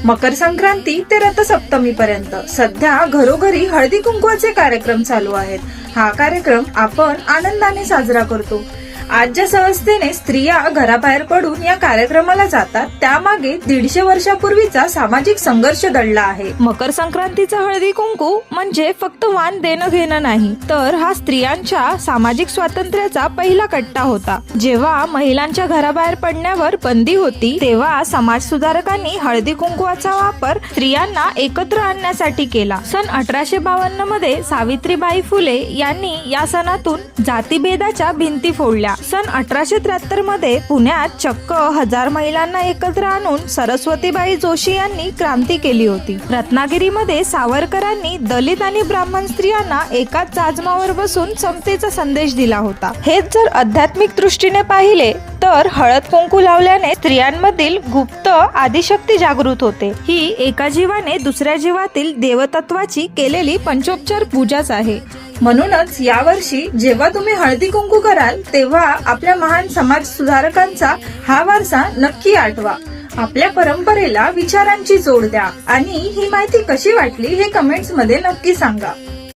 मकर संक्रांती ते रथसप्तमी पर्यंत सध्या घरोघरी हळदी कुंकवाचे कार्यक्रम चालू आहेत. हा कार्यक्रम आपण आनंदाने साजरा करतो. आज ज्या सहजतेने स्त्रिया घराबाहेर पडून या कार्यक्रमाला जातात त्यामागे 150 वर्षापूर्वीचा सामाजिक संघर्ष दडला आहे. मकर संक्रांतीचा हळदी कुंकू म्हणजे फक्त वाण देणं घेणं नाही, तर हा स्त्रियांच्या सामाजिक स्वातंत्र्याचा पहिला कट्टा होता. जेव्हा महिलांच्या घराबाहेर पडण्यावर बंदी होती तेव्हा समाज सुधारकांनी हळदी कुंकवाचा वापर स्त्रियांना एकत्र आणण्यासाठी केला. सन 1852 मध्ये सावित्रीबाई फुले यांनी या सणातून जातीभेदाच्या भिंती फोडल्या. सन 1873 मध्ये पुण्यात चक्क 1000 महिलांना एकत्र आणून सरस्वतीबाई जोशी यांनी क्रांती केली होती. रत्नागिरीमध्ये सावरकरांनी दलित आणि ब्राह्मण स्त्रियांना एकाच जाजमावर बसून समतेचा संदेश दिला होता. हेच जर आध्यात्मिक दृष्टीने पाहिले तर हळद कुंकू लावल्याने स्त्रियांमधील गुप्त आदिशक्ती जागृत होते. ही एका जीवाने दुसऱ्या जीवातील देवतत्वाची केलेली पंचोपचार पूजाच आहे. म्हणूनच यावर्षी जेव्हा तुम्ही हळदी कुंकू कराल तेव्हा आपल्या महान समाज सुधारकांचा हा वारसा नक्की आठवा. आपल्या परंपरेला विचारांची जोड द्या आणि ही माहिती कशी वाटली हे कमेंट्स मध्ये नक्की सांगा.